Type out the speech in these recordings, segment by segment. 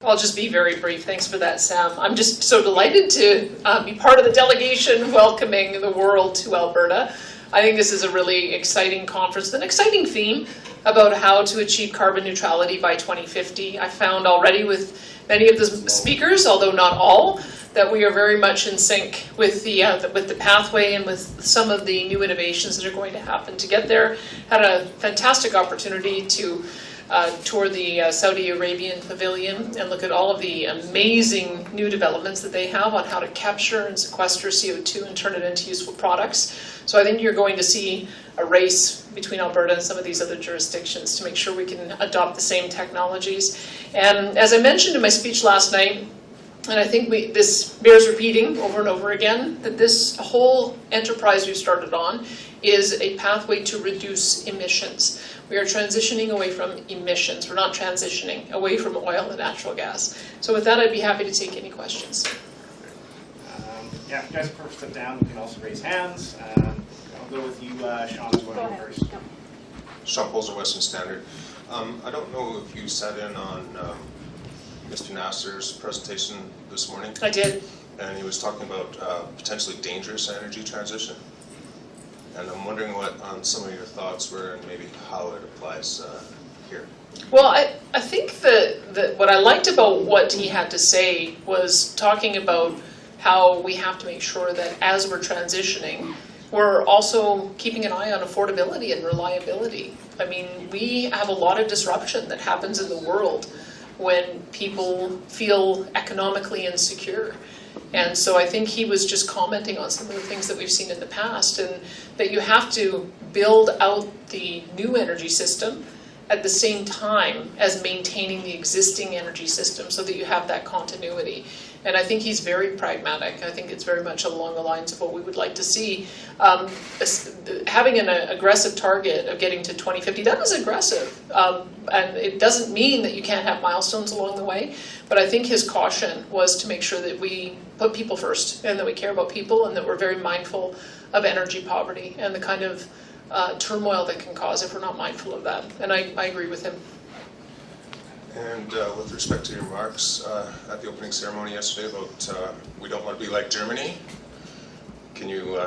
I'll just be very brief. Thanks for that, Sam. I'm just so delighted to be part of the delegation welcoming the world to Alberta. I think this is a really exciting conference, an exciting theme about how to achieve carbon neutrality by 2050. I found already with many of the speakers, although not all, that we are very much in sync with the pathway and with some of the new innovations that are going to happen to get there. Had a fantastic opportunity to tour the Saudi Arabian pavilion and look at all of the amazing new developments that they have on how to capture and sequester CO2 and turn it into useful products. So I think you're going to see a race between Alberta and some of these other jurisdictions to make sure we can adopt the same technologies. And as I mentioned in my speech last night, and I think this bears repeating over and over again, that this whole enterprise we've started on is a pathway to reduce emissions. We are transitioning away from emissions. We're not transitioning away from oil and natural gas. So with that, I'd be happy to take any questions. Yeah, if you guys prefer to step down, you can also raise hands. I'll go with you, Sean, as well first. Sean Polzer, Western Standard. I don't know if you sat in on Mr. Nasser's presentation this morning. I did. And he was talking about potentially dangerous energy transition. And I'm wondering what some of your thoughts were and maybe how it applies here. Well, I think that what I liked about what he had to say was talking about how we have to make sure that as we're transitioning, we're also keeping an eye on affordability and reliability. I mean, we have a lot of disruption that happens in the world when people feel economically insecure. And so I think he was just commenting on some of the things that we've seen in the past, and that you have to build out the new energy system at the same time as maintaining the existing energy system so that you have that continuity. And I think he's very pragmatic. I think it's very much along the lines of what we would like to see. Having an aggressive target of getting to 2050, that is aggressive. And it doesn't mean that you can't have milestones along the way, but I think his caution was to make sure that we put people first and that we care about people and that we're very mindful of energy poverty and the kind of turmoil that can cause if we're not mindful of that. And I agree with him. And with respect to your remarks at the opening ceremony yesterday about we don't want to be like Germany, can you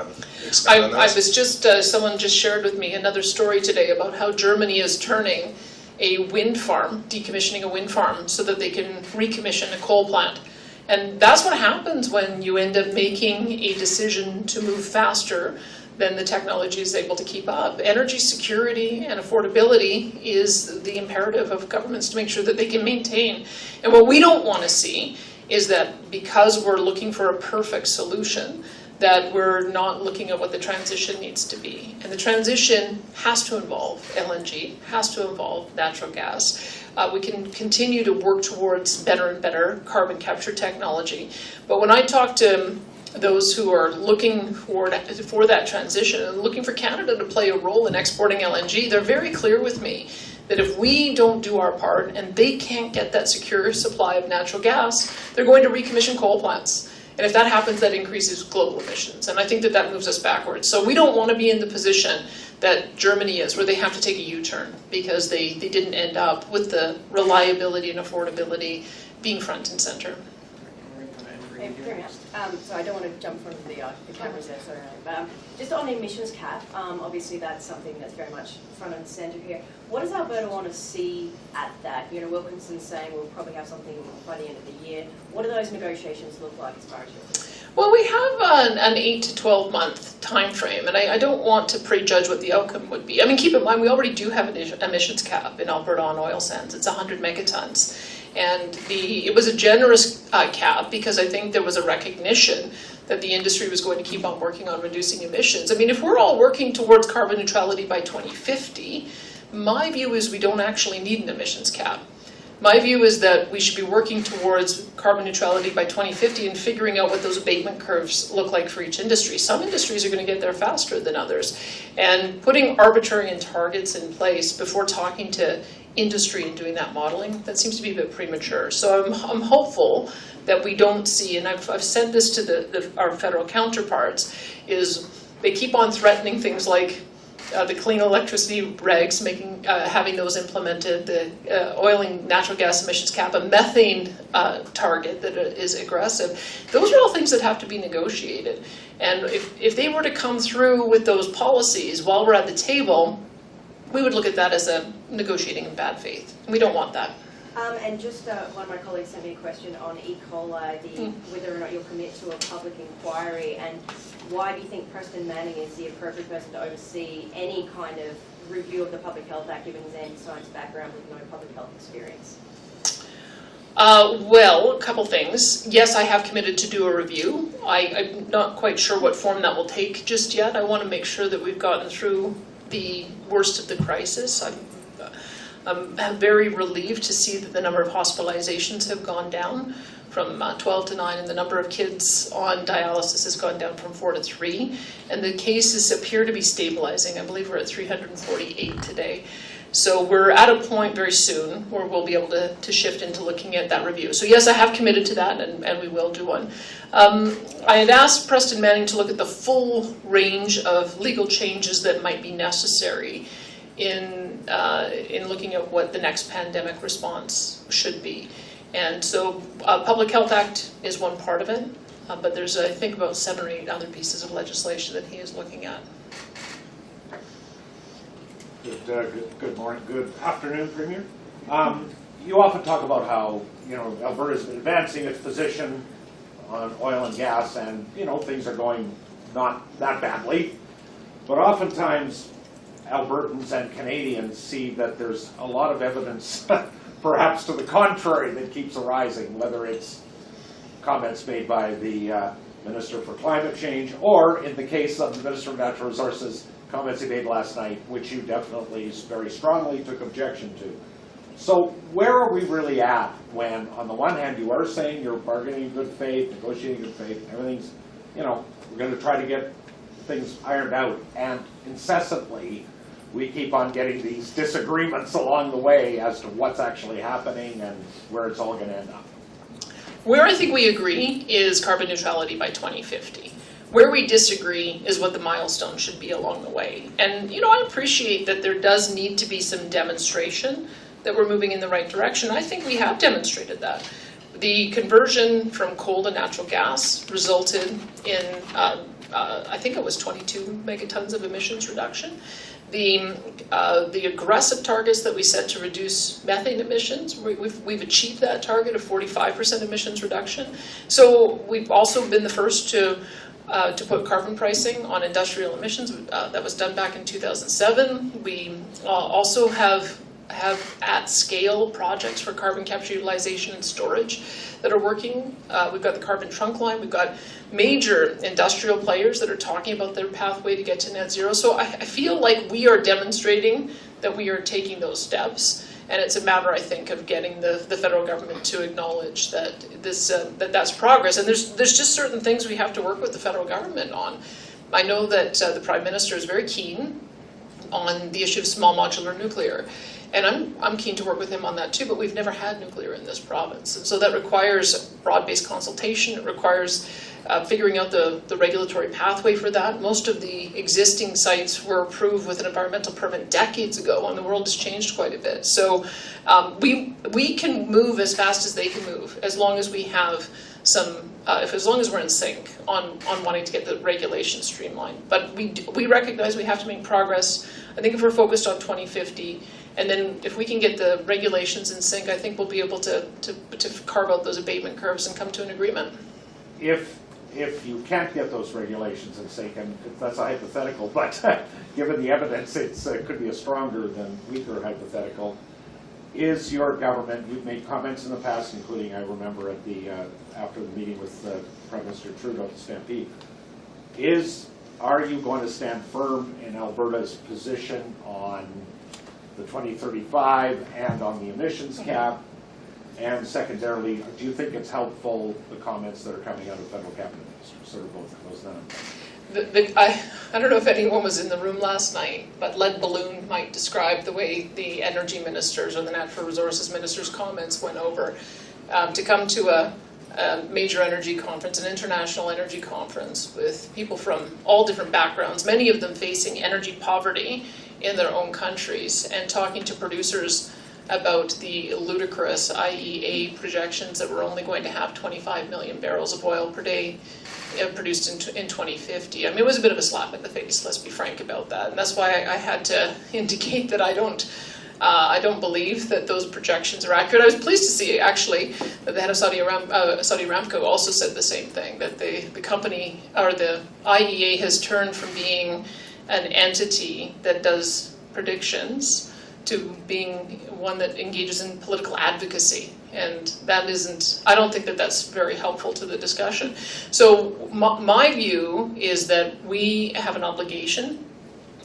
expand on that? I was just, someone just shared with me another story today about how Germany is turning a wind farm, decommissioning a wind farm so that they can recommission a coal plant. And that's what happens when you end up making a decision to move faster than the technology is able to keep up. Energy security and affordability is the imperative of governments to make sure that they can maintain. And what we don't want to see is that because we're looking for a perfect solution, that we're not looking at what the transition needs to be. And the transition has to involve LNG, has to involve natural gas. We can continue to work towards better and better carbon capture technology. But when I talk to those who are looking for that transition and looking for Canada to play a role in exporting LNG, they're very clear with me that if we don't do our part and they can't get that secure supply of natural gas, they're going to recommission coal plants. And if that happens, that increases global emissions. And I think that moves us backwards. So we don't want to be in the position that Germany is, where they have to take a U-turn because they didn't end up with the reliability and affordability being front and center. So I don't want to jump from the cameras there, sorry. But just on the emissions cap, obviously that's something that's very much front and centre here. What does Alberta want to see at that? You know, Wilkinson's saying we'll probably have something by the end of the year. What do those negotiations look like as far as you're concerned? Well, we have an 8 to 12 month time frame, and I don't want to prejudge what the outcome would be. I mean, keep in mind, we already do have an emissions cap in Alberta on oil sands. It's 100 megatons. And it was a generous cap because I think there was a recognition that the industry was going to keep on working on reducing emissions. I mean, if we're all working towards carbon neutrality by 2050, my view is we don't actually need an emissions cap. My view is that we should be working towards carbon neutrality by 2050 and figuring out what those abatement curves look like for each industry. Some industries are going to get there faster than others. And putting arbitrary targets in place before talking to industry and doing that modeling, that seems to be a bit premature. So I'm hopeful that we don't see, and I've said this to our federal counterparts, is they keep on threatening things like the clean electricity regs, having those implemented, the oil and natural gas emissions cap, a methane target that is aggressive. Those are all things that have to be negotiated. And if they were to come through with those policies while we're at the table, we would look at that as a negotiating in bad faith. We don't want that. And just one of my colleagues sent me a question on E. coli, whether or not you'll commit to a public inquiry, and why do you think Preston Manning is the appropriate person to oversee any kind of review of the Public Health Act, given his anti-science background with no public health experience? Well, a couple things. Yes, I have committed to do a review. I'm not quite sure what form that will take just yet. I want to make sure that we've gotten through the worst of the crisis. I'm very relieved to see that the number of hospitalizations have gone down from 12 to 9, and the number of kids on dialysis has gone down from 4 to 3. And the cases appear to be stabilizing. I believe we're at 348 today. So we're at a point very soon where we'll be able to shift into looking at that review. So yes, I have committed to that, and we will do one. I had asked Preston Manning to look at the full range of legal changes that might be necessary in looking at what the next pandemic response should be. And so Public Health Act is one part of it, but there's, I think, about 7 or 8 other pieces of legislation that he is looking at. Good morning, good afternoon, Premier. You often talk about how, Alberta's been advancing its position on oil and gas, and, things are going not that badly. But oftentimes, Albertans and Canadians see that there's a lot of evidence, perhaps to the contrary, that keeps arising, whether it's comments made by the Minister for Climate Change, or in the case of the Minister of Natural Resources, comments he made last night, which you definitely very strongly took objection to. So where are we really at when, on the one hand, you are saying you're bargaining in good faith, negotiating in good faith, everything's, we're going to try to get things ironed out, and incessantly we keep on getting these disagreements along the way as to what's actually happening and where it's all going to end up. Where I think we agree is carbon neutrality by 2050. Where we disagree is what the milestone should be along the way. And, I appreciate that there does need to be some demonstration that we're moving in the right direction. I think we have demonstrated that. The conversion from coal to natural gas resulted in, I think it was 22 megatons of emissions reduction. The aggressive targets that we set to reduce methane emissions, we've achieved that target of 45% emissions reduction. So we've also been the first to put carbon pricing on industrial emissions. That was done back in 2007. We also have at-scale projects for carbon capture, utilization, and storage that are working. We've got the carbon trunk line. We've got major industrial players that are talking about their pathway to get to net zero. So I feel like we are demonstrating that we are taking those steps. And it's a matter, I think, of getting the federal government to acknowledge that that's progress. And there's just certain things we have to work with the federal government on. I know that the Prime Minister is very keen on the issue of small modular nuclear. And I'm keen to work with him on that too, but we've never had nuclear in this province. And so that requires broad-based consultation. It requires figuring out the regulatory pathway for that. Most of the existing sites were approved with an environmental permit decades ago, and the world has changed quite a bit. So we can move as fast as they can move, as long as we have some, as long as we're in sync on wanting to get the regulations streamlined. But we recognize we have to make progress. I think if we're focused on 2050, and then if we can get the regulations in sync, I think we'll be able to carve out those abatement curves and come to an agreement. If you can't get those regulations in sync, and that's a hypothetical, but given the evidence, it could be a stronger than weaker hypothetical. Is your government, you've made comments in the past, including I remember at the after the meeting with Prime Minister Trudeau at the Stampede, are you going to stand firm in Alberta's position on the 2035 and on the emissions cap? And secondarily, do you think it's helpful, the comments that are coming out of federal cabinet ministers, sort of both of those then? I don't know if anyone was in the room last night, but lead balloon might describe the way the energy ministers or the natural resources ministers' comments went over. To come to major energy conference, an international energy conference with people from all different backgrounds, many of them facing energy poverty in their own countries, and talking to producers about the ludicrous IEA projections that we're only going to have 25 million barrels of oil per day produced in 2050. I mean, it was a bit of a slap in the face, let's be frank about that. And that's why I had to indicate that I don't believe that those projections are accurate. I was pleased to see, actually, that the head of Saudi Aramco also said the same thing, that the company, or the IEA, has turned from being an entity that does predictions to being one that engages in political advocacy. And that isn't, I don't think that that's very helpful to the discussion. So my view is that we have an obligation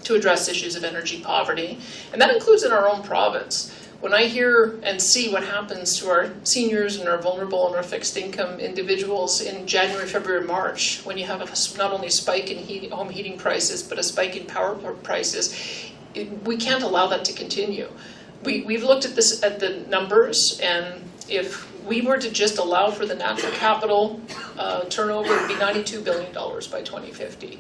to address issues of energy poverty, and that includes in our own province. When I hear and see what happens to our seniors and our vulnerable and our fixed income individuals in January, February, March, when you have not only a spike in home heating prices, but a spike in power prices, we can't allow that to continue. We've looked at the numbers, and if we were to just allow for the natural capital turnover, it would be $92 billion by 2050.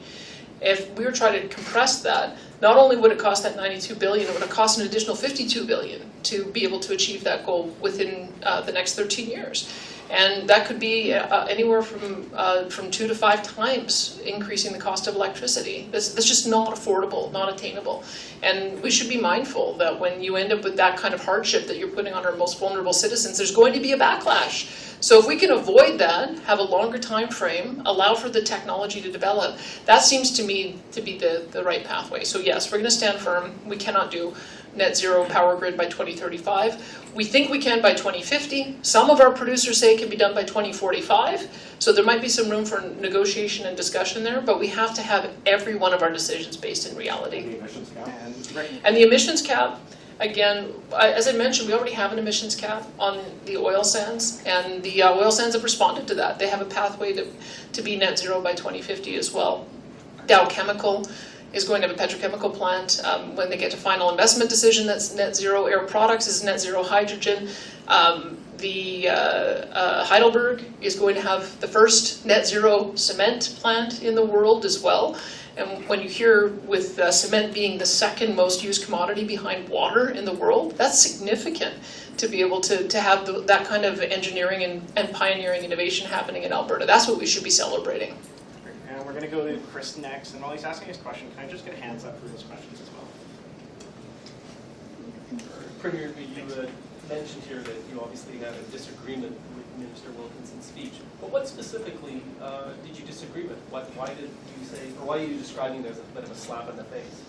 If we were trying to compress that, not only would it cost that $92 billion, it would have cost an additional $52 billion to be able to achieve that goal within the next 13 years. And that could be anywhere from 2 to 5 times increasing the cost of electricity. That's just not affordable, not attainable. And we should be mindful that when you end up with that kind of hardship that you're putting on our most vulnerable citizens, there's going to be a backlash. So if we can avoid that, have a longer time frame, allow for the technology to develop, that seems to me to be the right pathway. So yes, we're going to stand firm. We cannot do net zero power grid by 2035. We think we can by 2050. Some of our producers say it can be done by 2045. So there might be some room for negotiation and discussion there, but we have to have every one of our decisions based in reality. The emissions cap. And the emissions cap, again, as I mentioned, we already have an emissions cap on the oil sands, and the oil sands have responded to that. They have a pathway to be net zero by 2050 as well. Dow Chemical is going to have a petrochemical plant. When they get to final investment decision, that's net zero. Air Products is net zero hydrogen. Heidelberg is going to have the first net zero cement plant in the world as well. And when you hear with cement being the second most used commodity behind water in the world, that's significant to be able to have that kind of engineering and pioneering innovation happening in Alberta. That's what we should be celebrating. And we're going to go to Chris next, and while he's asking his question, can I just get hands up for those questions as well? Premier, you mentioned here that you obviously had a disagreement with Minister Wilkinson's speech, but what specifically did you disagree with? Why did you say, or why are you describing it as a bit of a slap in the face?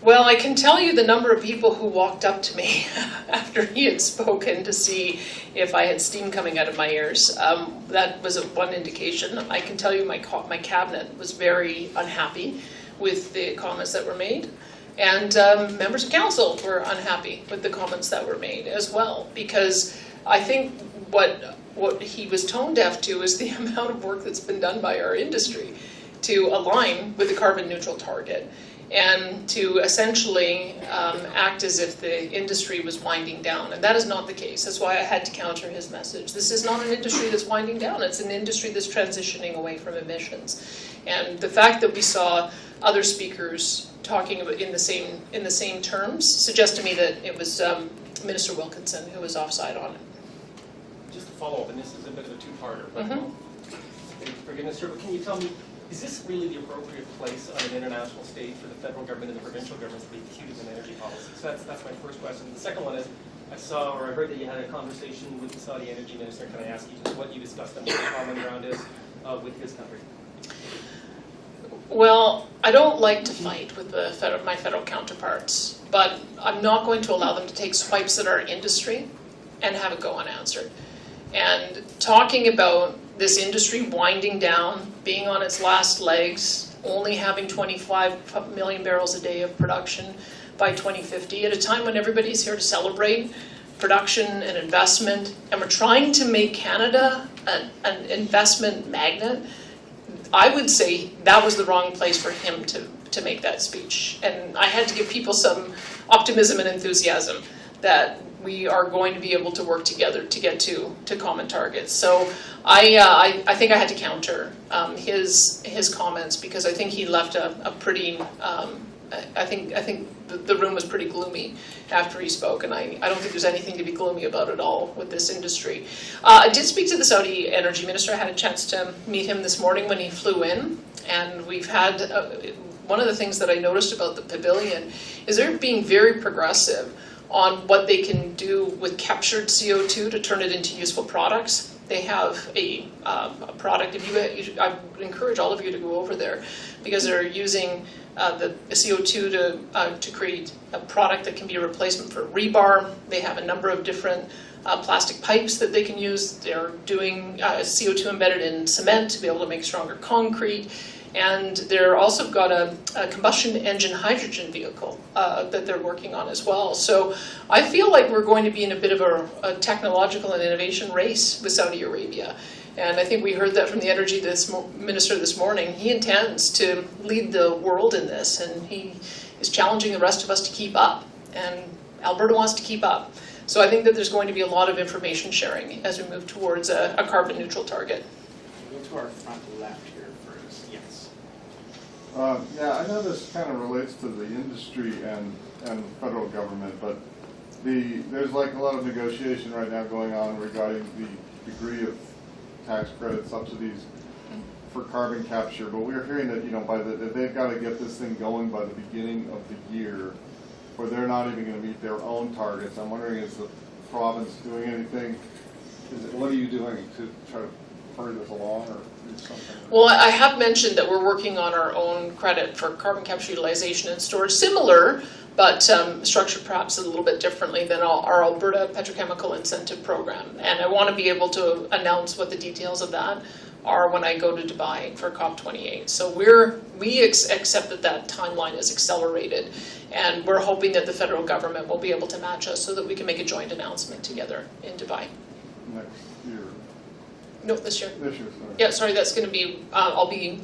Well, I can tell you the number of people who walked up to me after he had spoken to see if I had steam coming out of my ears. That was one indication. I can tell you my cabinet was very unhappy with the comments that were made. And members of council were unhappy with the comments that were made as well, because I think what he was tone deaf to is the amount of work that's been done by our industry to align with the carbon neutral target, and to essentially act as if the industry was winding down. And that is not the case. That's why I had to counter his message. This is not an industry that's winding down. It's an industry that's transitioning away from emissions. And the fact that we saw other speakers talking about in the same terms suggests to me that it was Minister Wilkinson who was offside on it. Just to follow up, and this is a bit of a two-parter, but forgiveness, sir, but can you tell me, is this really the appropriate place on an international stage for the federal government and the provincial governments to be accused of energy policy? So that's my first question. The second one is, I heard that you had a conversation with the Saudi energy minister. Can I ask you just what you discussed and what the common ground is with his country? Well, I don't like to fight with my federal counterparts, but I'm not going to allow them to take swipes at our industry and have it go unanswered. And talking about this industry winding down, being on its last legs, only having 25 million barrels a day of production by 2050, at a time when everybody's here to celebrate production and investment, and we're trying to make Canada an investment magnet, I would say that was the wrong place for him to make that speech. And I had to give people some optimism and enthusiasm that we are going to be able to work together to get to common targets. So I think I had to counter his comments, because I think he left a pretty, I think the room was pretty gloomy after he spoke, and I don't think there's anything to be gloomy about at all with this industry. I did speak to the Saudi energy minister. I had a chance to meet him this morning when he flew in, and we've had, one of the things that I noticed about the pavilion is they're being very progressive on what they can do with captured CO2 to turn it into useful products. They have a product, I would encourage all of you to go over there, because they're using the CO2 to create a product that can be a replacement for rebar. They have a number of different plastic pipes that they can use. They're doing CO2 embedded in cement to be able to make stronger concrete. And they're also got a combustion engine hydrogen vehicle that they're working on as well. So I feel like we're going to be in a bit of a technological and innovation race with Saudi Arabia. And I think we heard that from the energy minister this morning. He intends to lead the world in this, and he is challenging the rest of us to keep up. And Alberta wants to keep up. So I think that there's going to be a lot of information sharing as we move towards a carbon neutral target. We'll go to our front left here first. Yes. Yeah, I know this kind of relates to the industry and federal government, but there's like a lot of negotiation right now going on regarding the degree of tax credit subsidies for carbon capture. But we're hearing that, you know, that they've got to get this thing going by the beginning of the year, or they're not even going to meet their own targets. I'm wondering, is the province doing anything? What are you doing to try to hurry this along, or do something? Well, I have mentioned that we're working on our own credit for carbon capture, utilization, and storage, similar, but structured perhaps a little bit differently than our Alberta Petrochemical Incentive Program. And I want to be able to announce what the details of that are when I go to Dubai for COP28. So we accept that timeline is accelerated, and we're hoping that the federal government will be able to match us so that we can make a joint announcement together in Dubai. Next year. No, this year. This year, sorry. Yeah, sorry, that's going to be, I'll be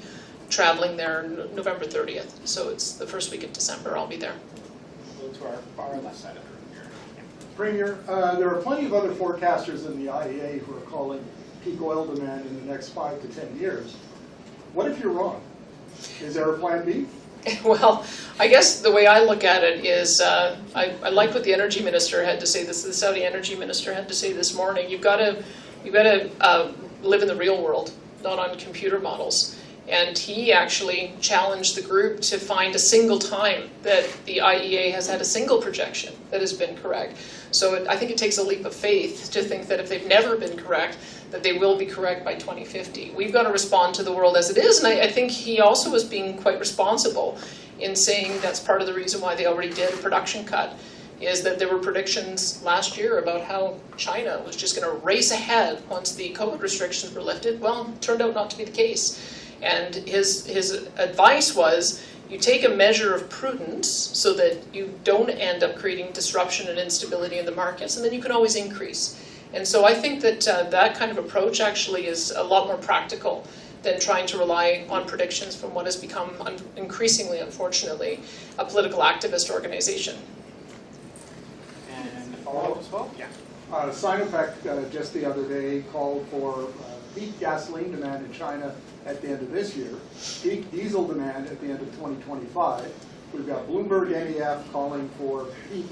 traveling there November 30th, so it's the first week of December, I'll be there. We'll go to our far left side of the room here. Yeah. Premier, there are plenty of other forecasters in the IEA who are calling peak oil demand in the next 5 to 10 years. What if you're wrong? Is there a plan B? Well, I guess the way I look at it is, I like what the energy minister had to say, the Saudi energy minister had to say this morning. You've got to live in the real world, not on computer models. And he actually challenged the group to find a single time that the IEA has had a single projection that has been correct. So I think it takes a leap of faith to think that if they've never been correct, that they will be correct by 2050. We've got to respond to the world as it is, and I think he also was being quite responsible in saying that's part of the reason why they already did a production cut, is that there were predictions last year about how China was just going to race ahead once the COVID restrictions were lifted. Well, it turned out not to be the case. And his advice was, you take a measure of prudence so that you don't end up creating disruption and instability in the markets, and then you can always increase. And so I think that that kind of approach actually is a lot more practical than trying to rely on predictions from what has become increasingly, unfortunately, a political activist organization. And follow-up as well? Yeah. Sinopec just the other day called for peak gasoline demand in China at the end of this year, peak diesel demand at the end of 2025. We've got Bloomberg NEF calling for peak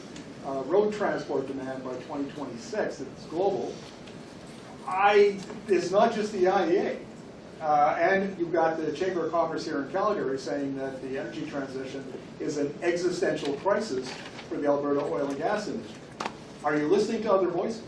road transport demand by 2026. It's global. It's not just the IEA. And you've got the Chamber of Commerce here in Calgary saying that the energy transition is an existential crisis for the Alberta oil and gas industry. Are you listening to other voices?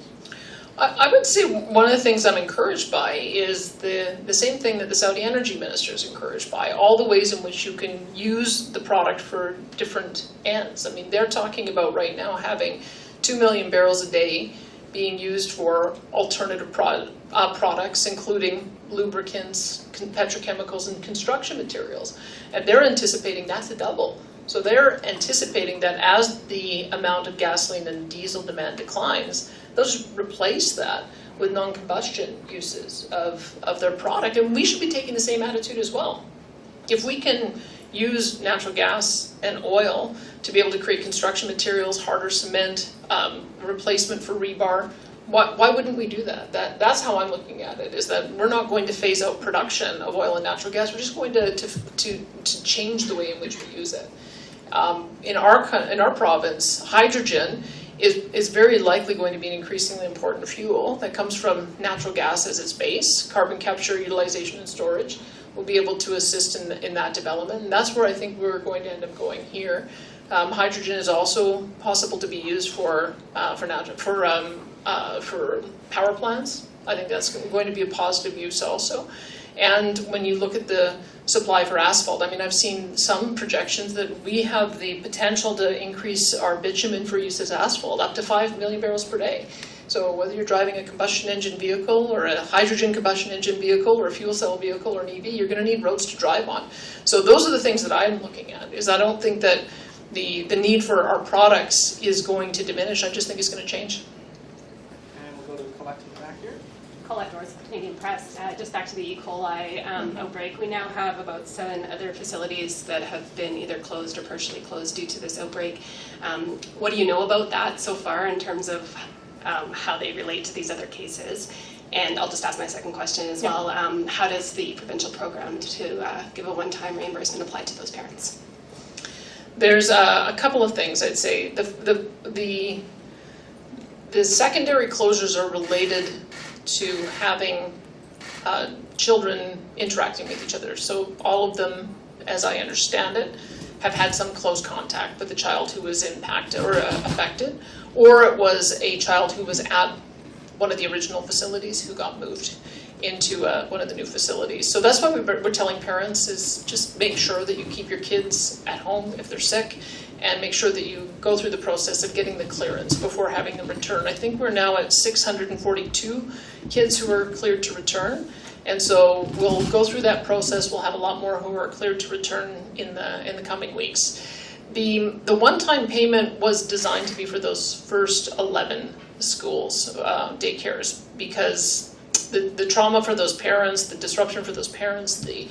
I would say one of the things I'm encouraged by is the same thing that the Saudi energy minister is encouraged by, all the ways in which you can use the product for different ends. I mean, they're talking about right now having 2 million barrels a day being used for alternative products, including lubricants, petrochemicals, and construction materials. And they're anticipating that to double. So they're anticipating that as the amount of gasoline and diesel demand declines, they'll just replace that with non-combustion uses of their product. And we should be taking the same attitude as well. If we can use natural gas and oil to be able to create construction materials, harder cement, replacement for rebar. Why wouldn't we do that? That's how I'm looking at it, is that we're not going to phase out production of oil and natural gas, we're just going to change the way in which we use it. In our province, hydrogen is very likely going to be an increasingly important fuel that comes from natural gas as its base. Carbon capture, utilization, and storage will be able to assist in that development, and that's where I think we're going to end up going here. Hydrogen is also possible to be used for power plants. I think that's going to be a positive use also. And when you look at the supply for asphalt, I mean, I've seen some projections that we have the potential to increase our bitumen for use as asphalt up to 5 million barrels per day. So whether you're driving a combustion engine vehicle or a hydrogen combustion engine vehicle or a fuel cell vehicle or an EV, you're going to need roads to drive on. So those are the things that I'm looking at, is I don't think that the need for our products is going to diminish. I just think it's going to change. And we'll go to Colette in the back here. Colette North, Canadian Press. Just back to the E. coli outbreak. We now have about 7 other facilities that have been either closed or partially closed due to this outbreak. What do you know about that so far in terms of how they relate to these other cases? And I'll just ask my second question as well. How does the provincial program to give a one-time reimbursement apply to those parents? There's a couple of things I'd say. The secondary closures are related to having children interacting with each other. So all of them, as I understand it, have had some close contact with the child who was impacted or affected, or it was a child who was at one of the original facilities who got moved into one of the new facilities. So that's why we're telling parents is just make sure that you keep your kids at home if they're sick, and make sure that you go through the process of getting the clearance before having them return. I think we're now at 642 kids who are cleared to return, and so we'll go through that process. We'll have a lot more who are cleared to return in the coming weeks. The one-time payment was designed to be for those first 11 schools, daycares, because the trauma for those parents, the disruption for those parents, the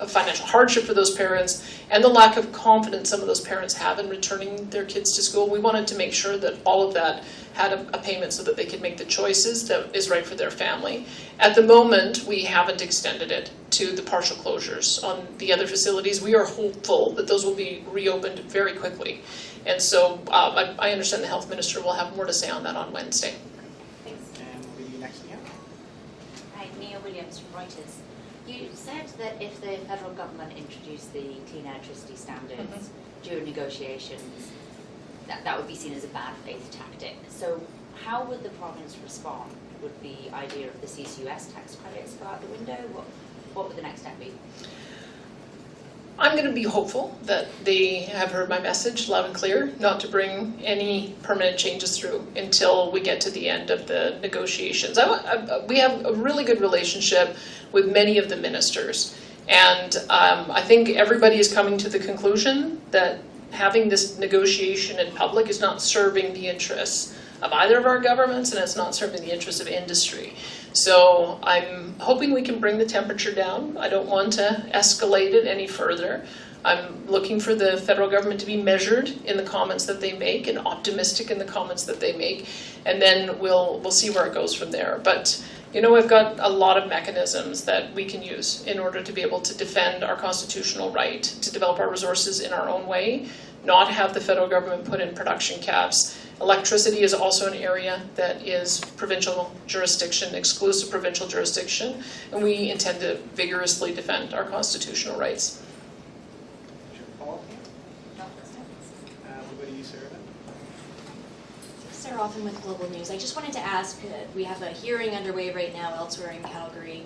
financial hardship for those parents, and the lack of confidence some of those parents have in returning their kids to school, we wanted to make sure that all of that had a payment so that they could make the choices that is right for their family. At the moment, we haven't extended it to the partial closures on the other facilities. We are hopeful that those will be reopened very quickly. And so I understand the health minister will have more to say on that on Wednesday. Thanks. And we'll be next again. Hi, Mia Williams from Reuters. You said that if the federal government introduced the clean electricity standards during negotiations, that would be seen as a bad faith tactic. So how would the province respond? Would the idea of the CCUS tax credits go out the window? What would the next step be? I'm going to be hopeful that they have heard my message loud and clear, not to bring any permanent changes through until we get to the end of the negotiations. We have a really good relationship with many of the ministers, and I think everybody is coming to the conclusion that having this negotiation in public is not serving the interests of either of our governments, and it's not serving the interests of industry. So I'm hoping we can bring the temperature down. I don't want to escalate it any further. I'm looking for the federal government to be measured in the comments that they make and optimistic in the comments that they make, and then we'll see where it goes from there. But you know, we've got a lot of mechanisms that we can use in order to be able to defend our constitutional right to develop our resources in our own way, not have the federal government put in production caps. Electricity is also an area that is provincial jurisdiction, exclusive provincial jurisdiction, and we intend to vigorously defend our constitutional rights. Should we follow up? No, that's not. We'll go to you, Sarah. Sarah Hoffman with Global News. I just wanted to ask, we have a hearing underway right now elsewhere in Calgary,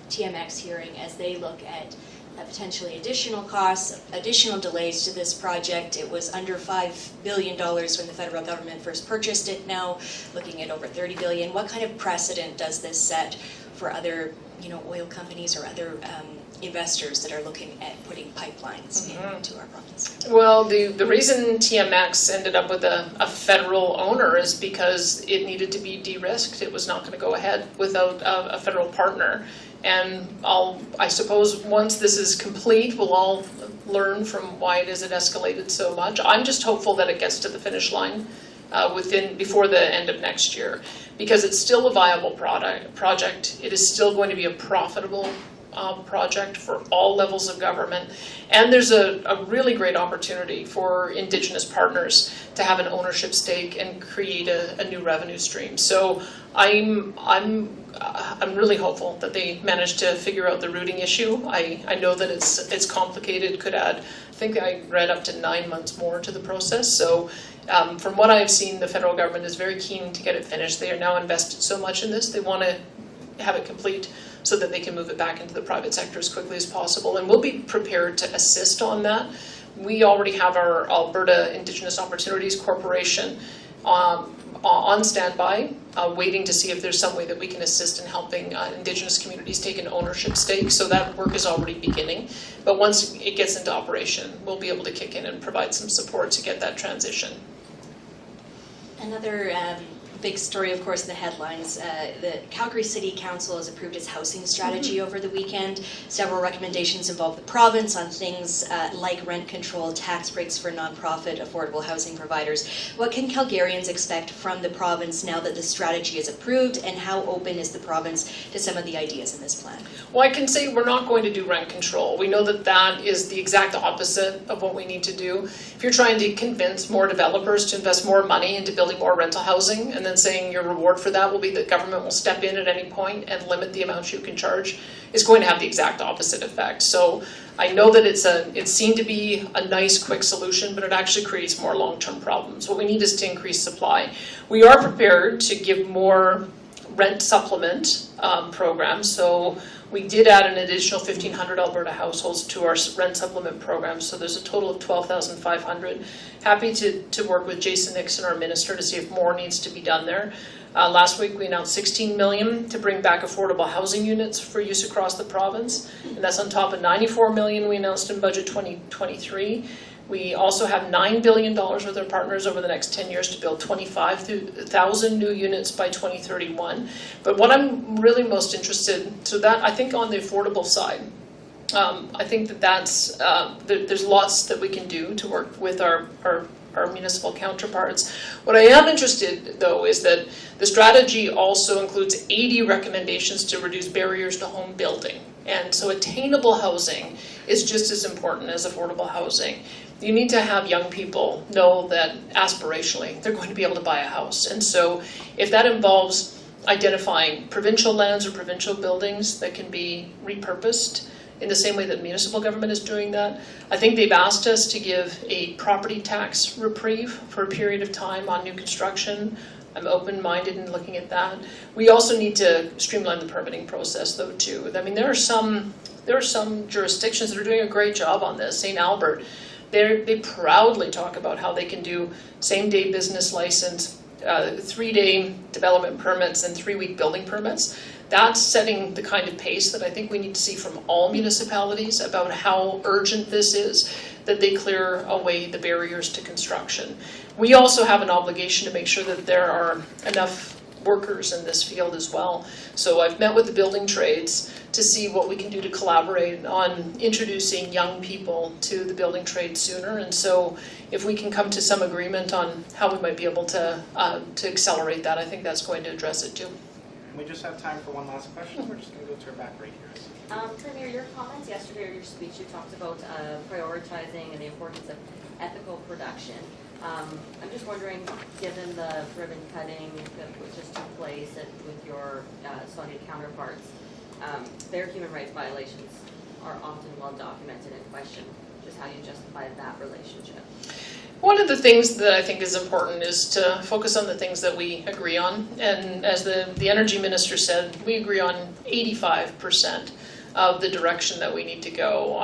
TMX hearing, as they look at potentially additional costs, additional delays to this project. It was under $5 billion when the federal government first purchased it. Now looking at over $30 billion. What kind of precedent does this set for other, oil companies or other investors that are looking at putting pipelines into our province? Well, the reason TMX ended up with a federal owner is because it needed to be de-risked. It was not going to go ahead without a federal partner. And I suppose once this is complete, we'll all learn from why it is it escalated so much. I'm just hopeful that it gets to the finish line before the end of next year, because it's still a viable project. It is still going to be a profitable project for all levels of government, and there's a really great opportunity for Indigenous partners to have an ownership stake and create a new revenue stream. So I'm really hopeful that they managed to figure out the routing issue. I know that it's complicated. Could add, I think I read, up to 9 months more to the process. So from what I've seen, the federal government is very keen to get it finished. They are now invested so much in this. They want to have it complete so that they can move it back into the private sector as quickly as possible. And we'll be prepared to assist on that. We already have our Alberta Indigenous Opportunities Corporation on standby, waiting to see if there's some way that we can assist in helping Indigenous communities take an ownership stake. So that work is already beginning. But once it gets into operation, we'll be able to kick in and provide some support to get that transition. Another big story, of course, in the headlines. The Calgary City Council has approved its housing strategy over the weekend. Several recommendations involve the province on things like rent control, tax breaks for nonprofit affordable housing providers. What can Calgarians expect from the province now that the strategy is approved, and how open is the province to some of the ideas in this plan? Well, I can say we're not going to do rent control. We know that that is the exact opposite of what we need to do. If you're trying to convince more developers to invest more money into building more rental housing, and then saying your reward for that will be that government will step in at any point and limit the amount you can charge, is going to have the exact opposite effect. So I know that it's seen to be a nice, quick solution, but it actually creates more long-term problems. What we need is to increase supply. We are prepared to give more rent supplement programs. So we did add an additional 1,500 Alberta households to our rent supplement program, so there's a total of 12,500. Happy to work with Jason Nixon, our minister, to see if more needs to be done there. Last week we announced $16 million to bring back affordable housing units for use across the province, and that's on top of $94 million we announced in budget 2023. We also have $9 billion with our partners over the next 10 years to build 25,000 new units by 2031. But what I'm really most interested, so that I think on the affordable side, I think that's there's lots that we can do to work with our municipal counterparts. What I am interested, though, is that the strategy also includes 80 recommendations to reduce barriers to home building. And so attainable housing is just as important as affordable housing. You need to have young people know that aspirationally they're going to be able to buy a house. And so if that involves identifying provincial lands or provincial buildings that can be repurposed in the same way that municipal government is doing that, I think they've asked us to give a property tax reprieve for a period of time on new construction. I'm open-minded in looking at that. We also need to streamline the permitting process, though, too. I mean, there are some jurisdictions that are doing a great job on this. St. Albert, they proudly talk about how they can do same-day business license, 3-day development permits, and 3-week building permits. That's setting the kind of pace that I think we need to see from all municipalities about how urgent this is, that they clear away the barriers to construction. We also have an obligation to make sure that there are enough workers in this field as well. So I've met with the building trades to see what we can do to collaborate on introducing young people to the building trade sooner. And so if we can come to some agreement on how we might be able to accelerate that, I think that's going to address it too. We just have time for one last question. We're just going to go to our back right here. Premier, your comments yesterday or your speech, you talked about prioritizing and the importance of ethical production. I'm just wondering, given the ribbon cutting that just took place with your Saudi counterparts, their human rights violations are often well documented and questioned. Just how you justify that relationship. One of the things that I think is important is to focus on the things that we agree on. And as the energy minister said, we agree on 85% of the direction that we need to go.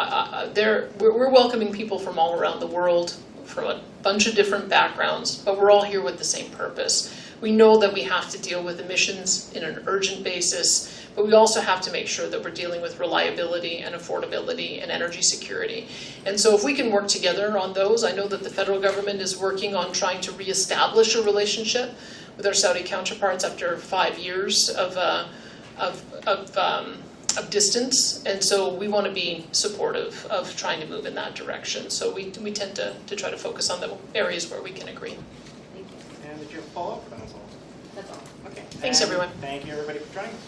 We're welcoming people from all around the world, from a bunch of different backgrounds, but we're all here with the same purpose. We know that we have to deal with emissions in an urgent basis, but we also have to make sure that we're dealing with reliability and affordability and energy security. And so if we can work together on those, I know that the federal government is working on trying to reestablish a relationship with our Saudi counterparts after 5 years of distance, and so we want to be supportive of trying to move in that direction. So we tend to try to focus on the areas where we can agree. And And did you have a follow-up? That's all. That's all. Okay. Thanks, And everyone. Thank you, everybody, for joining us.